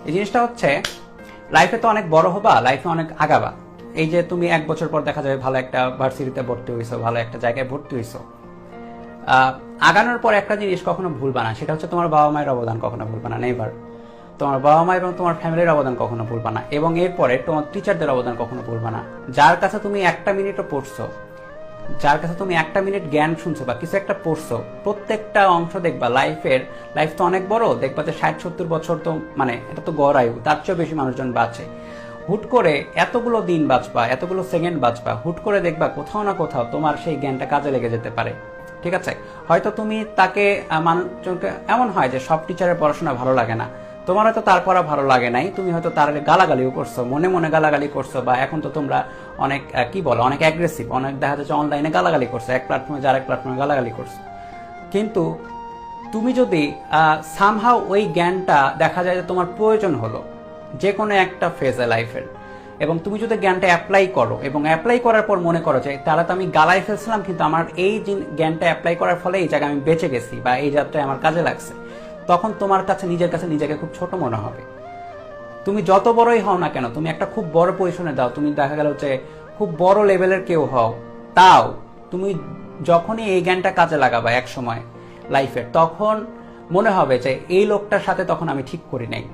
এই জিনিসটা হচ্ছে লাইফে তো অনেক বড় হবা, লাইফে অনেক আগাবা। এই যে তুমি 1 বছর পর দেখা যাবে ভালো একটা ভার্সিটিতে ভর্তি হইছো, ভালো একটা জায়গায় ভর্তি হইছো, আগানোর পর একটা জিনিস কখনো ভুলবা না, সেটা হচ্ছে তোমার বাবা মায়ের অবদান কখনো ভুলবা না, নেভার। তোমার বাবা মা এবং তোমার ফ্যামিলির অবদান কখনো ভুলবা না, এবং এরপরে তোমার টিচারদের অবদান কখনো ভুলবা না। যার কাছে তুমি 1 মিনিটও পড়ছো, যার কাছে তুমি 1 মিনিট জ্ঞান শুনছো বা কিছু একটা পড়ছো, প্রত্যেকটা অংশ দেখবা লাইফ তো অনেক বড়, দেখবা যে 60-70 বছর, তো মানে এটা তো গড় আয়ু, তার চেয়েও বেশি মানুষজন বাঁচে। হুট করে এতগুলো দিন বাঁচবা, এতগুলো সেকেন্ড বাঁচবা, হুট করে দেখবা কোথাও না কোথাও তোমার সেই জ্ঞানটা কাজে লেগে যেতে পারে। ঠিক আছে, হয়তো তুমি তাকে মানুষজনকে এমন হয় যে সব টিচারের পড়াশোনা ভালো লাগে না, তোমার হয়তো তার পড়া ভালো লাগে নাই, তুমি হয়তো তার গালাগালিও করছো, মনে মনে গালাগালি করছো, বা এখন তো তোমরা অনেক কি বলো, অনেক অ্যাগ্রেসিভ, অনেক দেখা যাচ্ছে অনলাইনে গালাগালি করছো, এক প্ল্যাটফর্মে যার এক প্ল্যাটফর্মে গালাগালি করছো। কিন্তু তুমি যদি সামহাও ওই জ্ঞানটা দেখা যায় যে তোমার প্রয়োজন হলো যে কোনো একটা ফেজে লাইফের, এবং তুমি যদি জ্ঞানটা অ্যাপ্লাই করো, এবং অ্যাপ্লাই করার পর মনে করো যে তাহলে তো আমি গালায় ফেলছিলাম, কিন্তু আমার এই জ্ঞানটা অ্যাপ্লাই করার ফলে এই জায়গায় আমি বেঁচে গেছি বা এই যাত্রায় আমার কাজে লাগছে, তখন তোমার কাছে নিজের কাছে নিজেকে খুব ছোট মনে হবে। তুমি যত বড়ই হও না কেন, তুমি একটা খুব বড় পজিশনে দাও, তুমি দেখা গেল যে খুব বড় লেভেলের কেউ হও, তাও তুমি যখনই এই জ্ঞানটা কাজে লাগাবা এক সময় লাইফের, তখন মনে হবে যে এই লোকটার সাথে তখন আমি ঠিক করি নাই,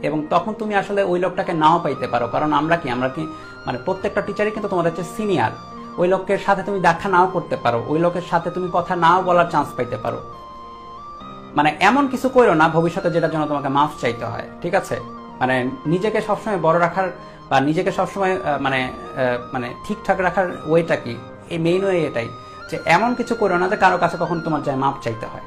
এবং তখন তুমি আসলে ওই লোকটাকে নাও পাইতে পারো। কারণ আমরা কি মানে প্রত্যেকটা টিচারই কিন্তু তোমাদের চেয়ে সিনিয়র, ওই লোকের সাথে তুমি দেখা নাও করতে পারো, ওই লোকের সাথে তুমি কথা নাও বলার চান্স পাইতে পারো। মানে এমন কিছু করো না ভবিষ্যতে যেটার জন্য তোমাকে মাফ চাইতে হয়। ঠিক আছে, মানে নিজেকে সবসময় বড় রাখার বা নিজেকে সবসময় মানে ঠিকঠাক রাখার ওয়েটা কি, এই মেইন ওয়ে এটাই যে এমন কিছু করো না যে কারো কাছে কখন তোমার যায় মাফ চাইতে হয়।